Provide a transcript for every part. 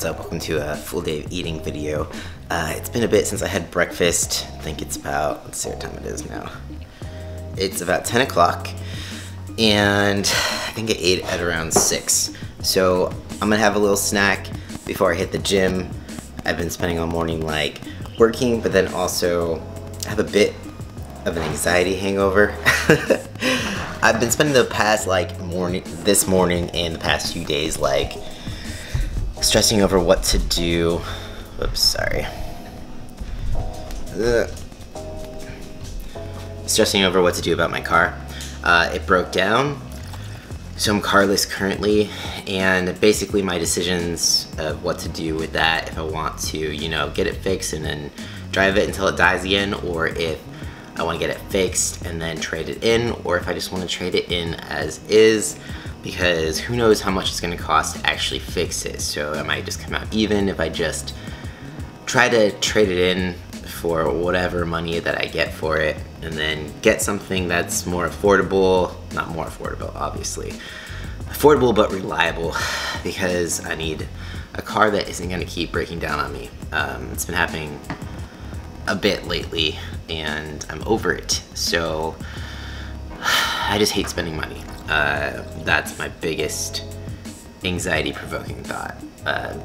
what's up? Welcome to a full day of eating video. It's been a bit since I had breakfast. I think it's about, let's see what time it is now. It's about 10 o'clock, and I think I ate at around 6. So I'm gonna have a little snack before I hit the gym. I've been spending all morning like working, but then also have a bit of an anxiety hangover. I've been spending the past this morning and the past few days like stressing over what to do. Oops, sorry. Stressing over what to do about my car. It broke down, so I'm carless currently, and basically my decisions of what to do with that, if I want to, you know, get it fixed and then drive it until it dies again, or if I want to get it fixed and then trade it in, or if I just want to trade it in as is, because who knows how much it's going to cost to actually fix it. So it might just come out even if I just try to trade it in for whatever money that I get for it, and then get something that's more affordable, not more affordable obviously, affordable but reliable, because I need a car that isn't going to keep breaking down on me. It's been happening a bit lately and I'm over it, so I just hate spending money. That's my biggest anxiety provoking thought.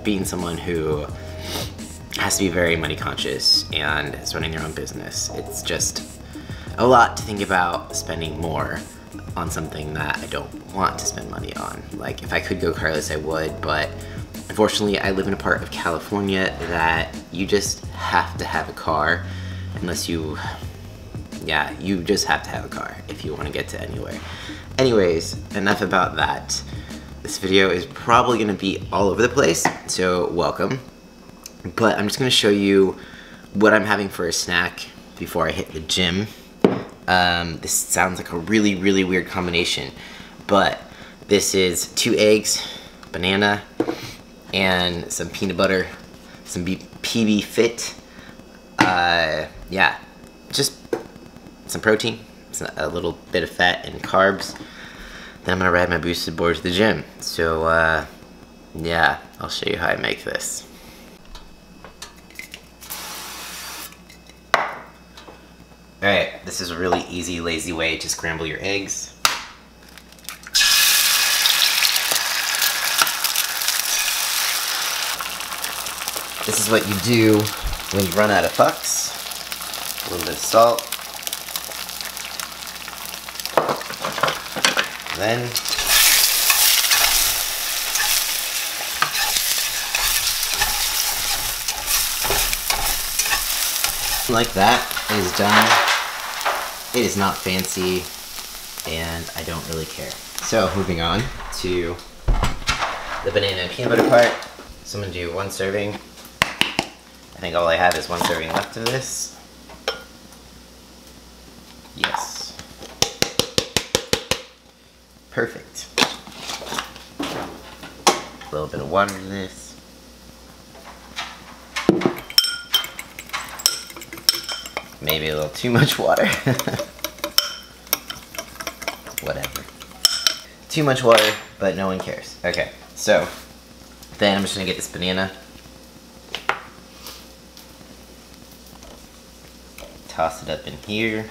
Being someone who has to be very money conscious and is running their own business, it's just a lot to think about spending more on something that I don't want to spend money on. Like, if I could go carless, I would, but unfortunately I live in a part of California that you just have to have a car unless you just have to have a car if you want to get to anywhere. Anyways, enough about that. This video is probably going to be all over the place, so welcome. But I'm just going to show you what I'm having for a snack before I hit the gym. This sounds like a really, really weird combination, but this is 2 eggs, banana, and some peanut butter, some PB Fit. Yeah, just some protein, a little bit of fat and carbs. Then I'm gonna ride my boosted board to the gym. So yeah, I'll show you how I make this. Alright, this is a really easy, lazy way to scramble your eggs. This is what you do when you run out of fucks. A little bit of salt. Then like that, it is done. It is not fancy, and I don't really care. So moving on to the banana and peanut butter part. So I'm gonna do 1 serving. I think all I have is 1 serving left of this. Yes. Perfect. A little bit of water in this. Maybe a little too much water. Whatever. Too much water, but no one cares. Okay, so then I'm just gonna get this banana. Toss it up in here.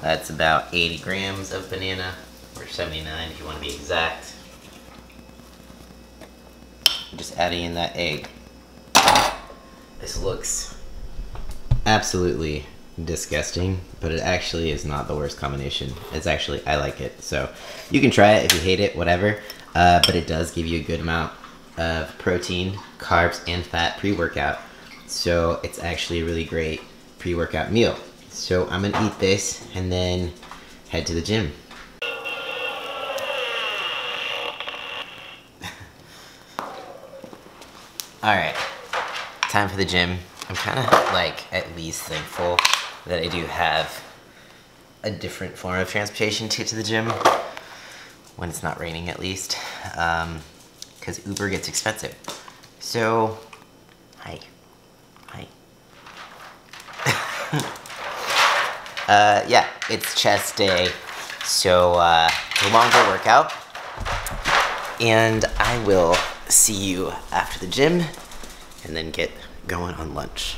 That's about 80 grams of banana, or 79 if you want to be exact. I'm just adding in that egg. This looks absolutely disgusting, but it actually is not the worst combination. It's actually, I like it. So you can try it if you hate it, whatever. But it does give you a good amount of protein, carbs, and fat pre-workout. So it's actually a really great pre-workout meal. So I'm gonna eat this and then head to the gym. Alright, time for the gym. I'm kind of like at least thankful that I do have a different form of transportation to get to the gym, when it's not raining at least, because Uber gets expensive. So, hi. Yeah, it's chest day, so it's a longer workout, and I will see you after the gym and then get going on lunch.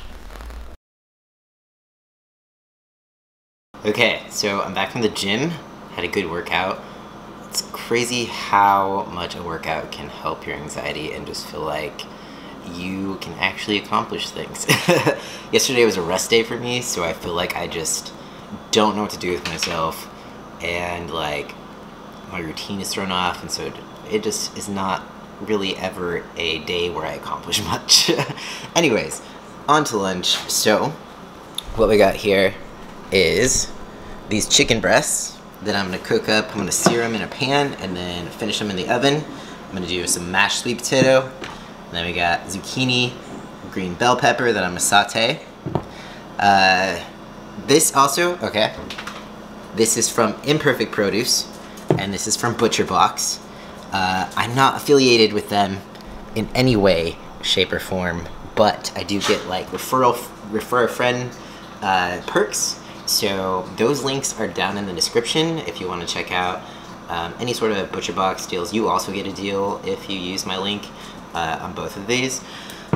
Okay, so I'm back from the gym, had a good workout. It's crazy how much a workout can help your anxiety and just feel like you can actually accomplish things. Yesterday was a rest day for me, so I feel like I just don't know what to do with myself, and like my routine is thrown off, and so it just is not really ever a day where I accomplish much. Anyways, on to lunch. So what we got here is these chicken breasts that I'm gonna cook up. I'm gonna sear them in a pan and then finish them in the oven. I'm gonna do some mashed sweet potato. And then we got zucchini, green bell pepper that I'm gonna saute. This also, okay, this is from Imperfect Produce, and this is from Butcher Box. I'm not affiliated with them in any way, shape, or form, but I do get like refer a friend perks. So those links are down in the description if you want to check out any sort of Butcher Box deals. You also get a deal if you use my link on both of these.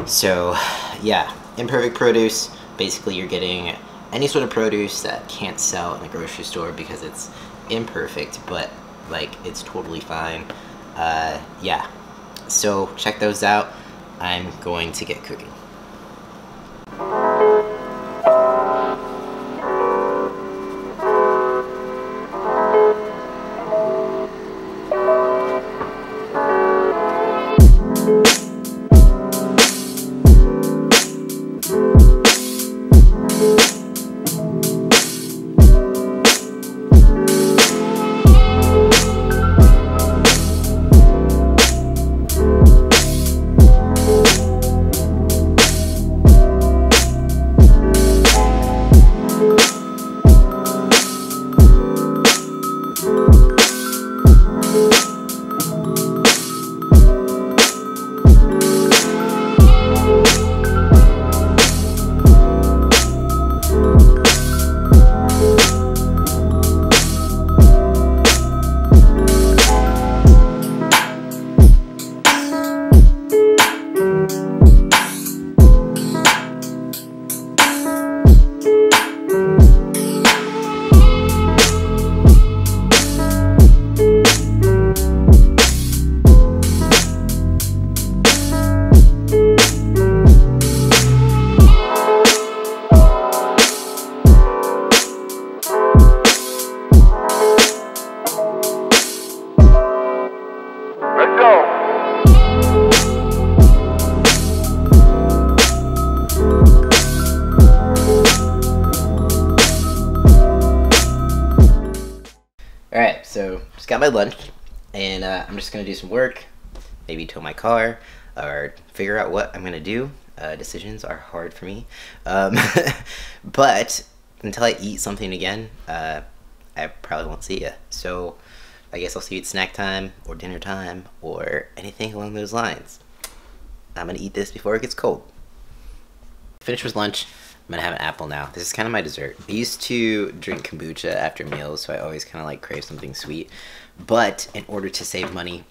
So yeah, Imperfect Produce, basically you're getting any sort of produce that can't sell in the grocery store because it's imperfect, but like it's totally fine. Yeah, so check those out. I'm going to get cooking. Alright, so just got my lunch, and I'm just going to do some work, maybe tow my car, or figure out what I'm going to do. Decisions are hard for me. But until I eat something again, I probably won't see you. So I guess I'll see you at snack time, or dinner time, or anything along those lines. I'm going to eat this before it gets cold. Finished with lunch. I'm gonna have an apple now. This is kind of my dessert. I used to drink kombucha after meals, so I always kind of like crave something sweet. But in order to save money,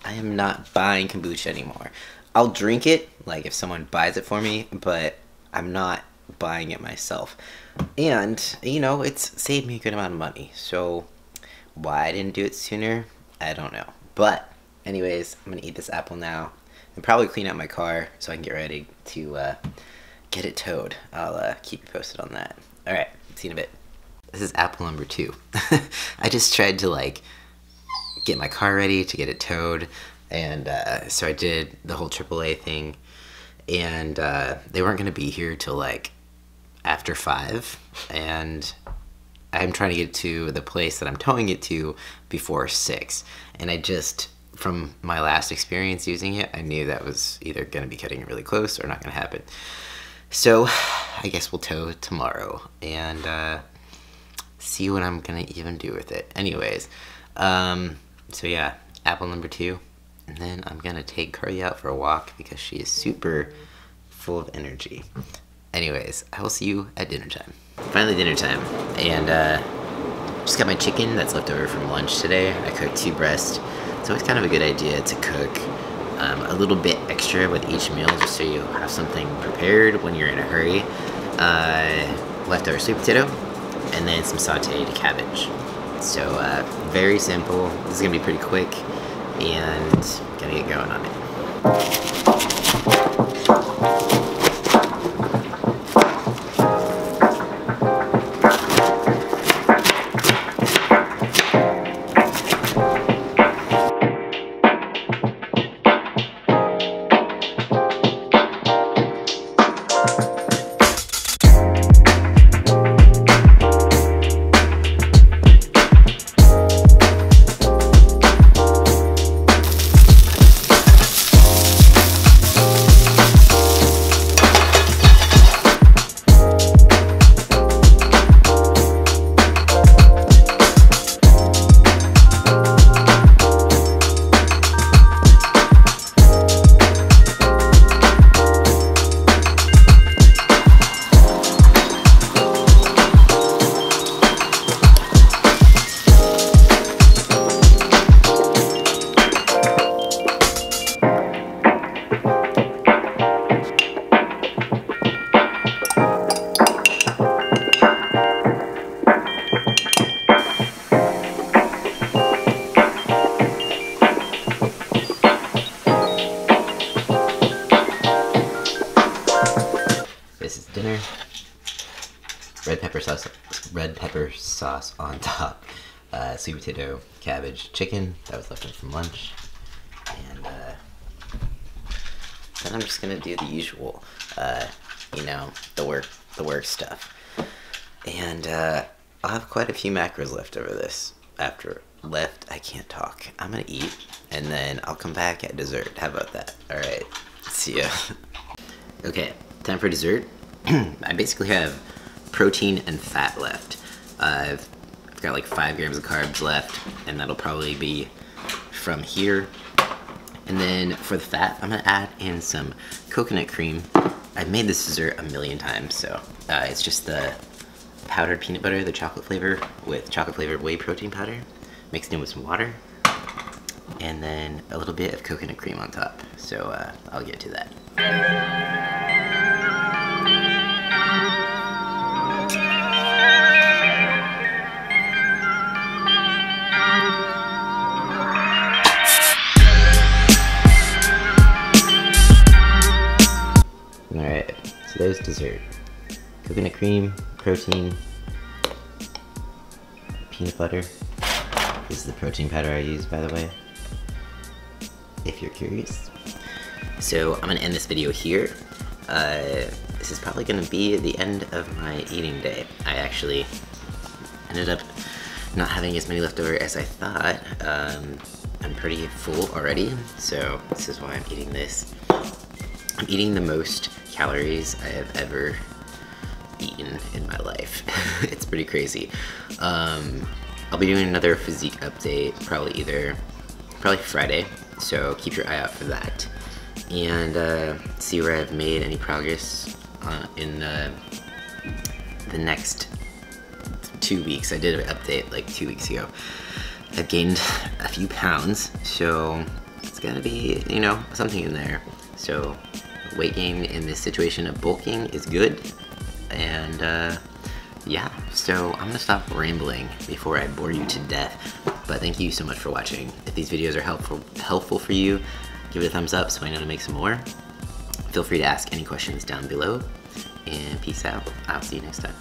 I am not buying kombucha anymore. I'll drink it, like if someone buys it for me, but I'm not buying it myself. And, you know, it's saved me a good amount of money. So why I didn't do it sooner, I don't know. But anyways, I'm gonna eat this apple now and probably clean out my car so I can get ready to get it towed. I'll keep you posted on that. Alright, see you in a bit. This is apple number 2. I just tried to like get my car ready to get it towed, and so I did the whole AAA thing, and they weren't going to be here till like after 5, and I'm trying to get to the place that I'm towing it to before 6, and I just, from my last experience using it, I knew that was either going to be cutting it really close or not going to happen. So I guess we'll tow it tomorrow and see what I'm gonna even do with it. Anyways, so yeah, apple number 2, and then I'm gonna take Carly out for a walk because she is super full of energy. Anyways, I will see you at dinner time. Finally dinner time, and just got my chicken that's left over from lunch today. I cooked 2 breasts, so it's kind of a good idea to cook a little bit extra with each meal just so you have something prepared when you're in a hurry. Leftover sweet potato, and then some sauteed cabbage. So very simple. This is gonna be pretty quick, and gonna get going on it. This is dinner. Red pepper sauce on top. Sweet potato, cabbage, chicken that was left over from lunch, and then I'm just gonna do the usual, you know, the work stuff. And I'll have quite a few macros left over this. I can't talk. I'm gonna eat, and then I'll come back at dessert. How about that? All right, see ya. Okay, time for dessert. I basically have protein and fat left. I've got like 5 grams of carbs left, and that'll probably be from here. And then for the fat, I'm gonna add in some coconut cream. I've made this dessert a million times, so it's just the powdered peanut butter, the chocolate flavor, with chocolate flavored whey protein powder, mixed in with some water, and then a little bit of coconut cream on top. So I'll get to that. Alright, so there's dessert. Coconut cream, protein, peanut butter. This is the protein powder I use, by the way, if you're curious. So I'm gonna end this video here. This is probably gonna be the end of my eating day. I actually ended up not having as many left over as I thought. I'm pretty full already, so this is why I'm eating this. I'm eating the most calories I have ever eaten in my life. It's pretty crazy. I'll be doing another physique update probably Friday, so keep your eye out for that. And see where I've made any progress in the next 2 weeks. I did an update like 2 weeks ago. I've gained a few pounds, so it's gonna be, you know, something in there. So weight gain in this situation of bulking is good. And yeah, so I'm gonna stop rambling before I bore you to death. But thank you so much for watching. If these videos are helpful for you, give it a thumbs up so I know to make some more. Feel free to ask any questions down below. And peace out. I'll see you next time.